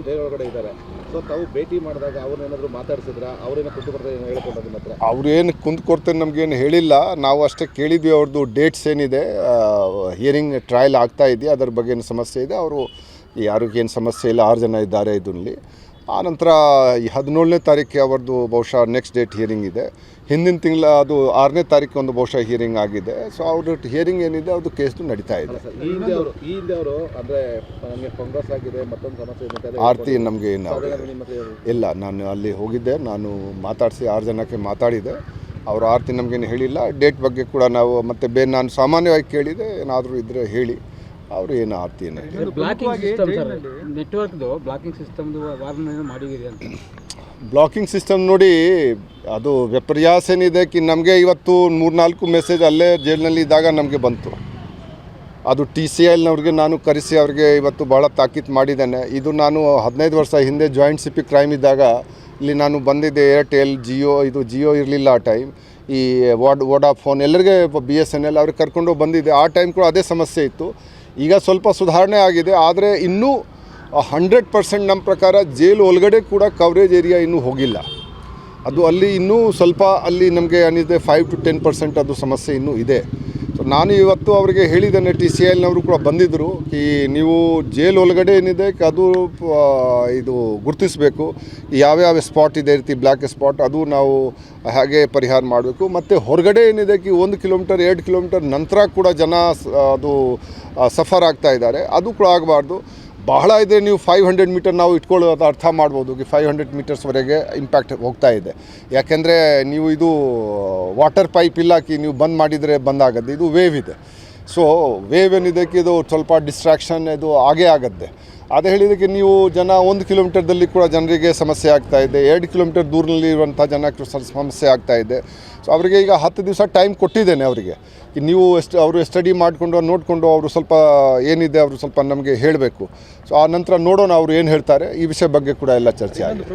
ಜೈಲೊಳಗಡೆ ಇದ್ದಾರೆ. ಸೊ ತಾವು ಭೇಟಿ ಮಾಡಿದಾಗ ಅವ್ರನ್ನೇನಾದರೂ ಮಾತಾಡಿಸಿದ್ರ, ಅವ್ರೇನೋ ಕುಂದುಕೊರತೆ ಹೇಳ್ಕೊಂಡು ನಿಮ್ಮ ಹತ್ರ? ಅವ್ರೇನು ಕುಂದುಕೊರತೆ ನಮಗೇನು ಹೇಳಿಲ್ಲ. ನಾವು ಅಷ್ಟೇ ಕೇಳಿದ್ವಿ ಅವ್ರದ್ದು ಡೇಟ್ಸ್ ಏನಿದೆ, ಹಿಯರಿಂಗ್ ಟ್ರಯಲ್ ಆಗ್ತಾ ಇದೆಯಾ, ಅದರ ಬಗ್ಗೆ ಏನು ಸಮಸ್ಯೆ ಇದೆ, ಅವರು ಯಾರಿಗೇನು ಸಮಸ್ಯೆ ಇಲ್ಲ, 6 ಜನ ಇದ್ದಾರೆ ಇದರಲ್ಲಿ. ಆನಂತರ 17ನೇ ತಾರೀಕಿಗೆ ಅವ್ರದ್ದು ಬಹುಶಃ ನೆಕ್ಸ್ಟ್ ಡೇಟ್ ಹಿಯರಿಂಗ್ ಇದೆ. ಹಿಂದಿನ ತಿಂಗಳ ಅದು 6ನೇ ತಾರೀಕು ಒಂದು ಬಹುಶಃ ಹಿಯರಿಂಗ್ ಆಗಿದೆ. ಸೊ ಅವ್ರ ಹಿಯರಿಂಗ್ ಏನಿದೆ ಅದು ಕೇಸ್ದು ನಡೀತಾ ಇದೆ. ಈ ಹಿಂದೆ ಅವರು ಅಂದರೆ ನಮಗೆ ಫಂಗಸ್ ಆಗಿದೆ, ಮತ್ತೊಂದು ಸಮಸ್ಯೆ ಇದೆ, ಆರ್ತಿ ನಮಗೆ ಏನು ಇಲ್ಲ. ನಾನು ಅಲ್ಲಿ ಹೋಗಿದ್ದೆ, ನಾನು ಮಾತಾಡಿಸಿ 6 ಜನಕ್ಕೆ ಮಾತಾಡಿದೆ. ಅವರು ಆರ್ತಿ ನಮಗೇನು ಹೇಳಿಲ್ಲ. ಡೇಟ್ ಬಗ್ಗೆ ಕೂಡ ನಾವು ಮತ್ತೆ ಬೇರೆ ನಾನು ಸಾಮಾನ್ಯವಾಗಿ ಕೇಳಿದೆ, ಏನಾದರೂ ಇದ್ದರೆ ಹೇಳಿ. ಅವರು ಏನು ಆರ್ತಿ ಏನು ನೆಟ್ವರ್ಕ್ದು ಬ್ಲಾಕಿಂಗ್ ಸಿಸ್ಟಮ್ದು ವಾರ್ನ್ ಮಾಡಿದ್ದೀರಿ ಅಂತ. ಬ್ಲಾಕಿಂಗ್ ಸಿಸ್ಟಮ್ ನೋಡಿ, ಅದು ವಿಪರ್ಯಾಸ ಏನಿದೆ ನಮಗೆ ಇವತ್ತು 3-4 ಮೆಸೇಜ್ ಅಲ್ಲೇ ಜೈಲಿನಲ್ಲಿ ಇದ್ದಾಗ ನಮಗೆ ಬಂತು. ಅದು TCILನವ್ರಿಗೆ ನಾನು ಕರೆಸಿ ಅವ್ರಿಗೆ ಇವತ್ತು ಭಾಳ ತಾಕೀತು ಮಾಡಿದ್ದೇನೆ. ಇದು ನಾನು 15 ವರ್ಷ ಹಿಂದೆ ಜಾಯಿಂಟ್ CP ಕ್ರೈಮ್ ಇದ್ದಾಗ ಇಲ್ಲಿ ನಾನು ಬಂದಿದ್ದೆ. ಏರ್ಟೆಲ್, ಜಿಯೋ ಇರಲಿಲ್ಲ ಆ ಟೈಮ್. ಈ ವೋಡಾಫೋನ್ ಎಲ್ಲರಿಗೆ BSNL ಅವ್ರಿಗೆ ಕರ್ಕೊಂಡು ಬಂದಿದ್ದೆ. ಆ ಟೈಮ್ ಕೂಡ ಅದೇ ಸಮಸ್ಯೆ ಇತ್ತು. ಈಗ ಸ್ವಲ್ಪ ಸುಧಾರಣೆ ಆಗಿದೆ. ಆದರೆ ಇನ್ನೂ 100% ನಮ್ಮ ಪ್ರಕಾರ ಜೈಲು ಒಳಗಡೆ ಕೂಡ ಕವರೇಜ್ ಏರಿಯಾ ಇನ್ನೂ ಹೋಗಿಲ್ಲ. ಅದು ಅಲ್ಲಿ ಇನ್ನೂ ಸ್ವಲ್ಪ ಅಲ್ಲಿ ನಮಗೆ ಏನಿದೆ 5 to 10% ಅದು ಸಮಸ್ಯೆ ಇನ್ನೂ ಇದೆ. ಸೊ ನಾನು ಇವತ್ತು ಅವರಿಗೆ ಹೇಳಿದ್ದೇನೆ, TCILನವರು ಕೂಡ ಬಂದಿದ್ದರು, ಈ ನೀವು ಜೈಲು ಒಳಗಡೆ ಏನಿದೆ ಅದು ಇದು ಗುರುತಿಸಬೇಕು, ಯಾವ್ಯಾವ ಸ್ಪಾಟ್ ಇದೆ ರೀತಿ ಬ್ಲ್ಯಾಕ್ ಸ್ಪಾಟ್, ಅದು ನಾವು ಹಾಗೆ ಪರಿಹಾರ ಮಾಡಬೇಕು. ಮತ್ತು ಹೊರಗಡೆ ಏನಿದೆ 1 ಕಿಲೋಮೀಟರ್ 2 ಕಿಲೋಮೀಟರ್ ನಂತರ ಕೂಡ ಜನ ಅದು ಸಫರ್ ಆಗ್ತಾ ಇದ್ದಾರೆ. ಅದು ಕೂಡ ಆಗಬಾರ್ದು. ಬಹಳ ಇದೆ, ನೀವು 500 ಮೀಟರ್ ನಾವು ಇಟ್ಕೊಳ್ಳೋದು ಅರ್ಥ ಮಾಡ್ಬೋದು. 500 ಮೀಟರ್ಸ್ವರೆಗೆ ಇಂಪ್ಯಾಕ್ಟ್ ಹೋಗ್ತಾ ಇದೆ. ಯಾಕೆಂದರೆ ನೀವು ಇದು ವಾಟರ್ ಪೈಪ್ ಇಲ್ಲ ನೀವು ಬಂದ್ ಮಾಡಿದರೆ ಬಂದಾಗತ್ತೆ. ಇದು ವೇವ್ ಇದೆ. ಸೊ ವೇವ್ ಏನಿದೆ ಇದು ಸ್ವಲ್ಪ ಡಿಸ್ಟ್ರಾಕ್ಷನ್ ಇದು ಆಗೇ ಆಗುತ್ತೆ. ಅದೇ ಹೇಳಿದಕ್ಕೆ ನೀವು ಜನ 1 ಕಿಲೋಮೀಟರ್ದಲ್ಲಿ ಕೂಡ ಜನರಿಗೆ ಸಮಸ್ಯೆ ಆಗ್ತಾ ಇದೆ, 2 ಕಿಲೋಮೀಟರ್ ದೂರದಲ್ಲಿ ಇರುವಂಥ ಜನಕ್ಕೆ ಸಮಸ್ಯೆ ಆಗ್ತಾ ಇದೆ. ಸೊ ಅವರಿಗೆ ಈಗ 10 ದಿವಸ ಟೈಮ್ ಕೊಟ್ಟಿದ್ದೇನೆ ಅವರಿಗೆ. ನೀವು ಅವರು ಸ್ಟಡಿ ಮಾಡಿಕೊಂಡು ನೋಡಿಕೊಂಡು ಅವರು ಸ್ವಲ್ಪ ಏನಿದೆ ಅವರು ಸ್ವಲ್ಪ ನಮಗೆ ಹೇಳಬೇಕು. ಸೊ ಆ ನಂತರ ನೋಡೋಣ ಅವರು ಏನು ಹೇಳ್ತಾರೆ. ಈ ವಿಷಯ ಬಗ್ಗೆ ಕೂಡ ಎಲ್ಲ ಚರ್ಚೆ ಆಗಿದೆ.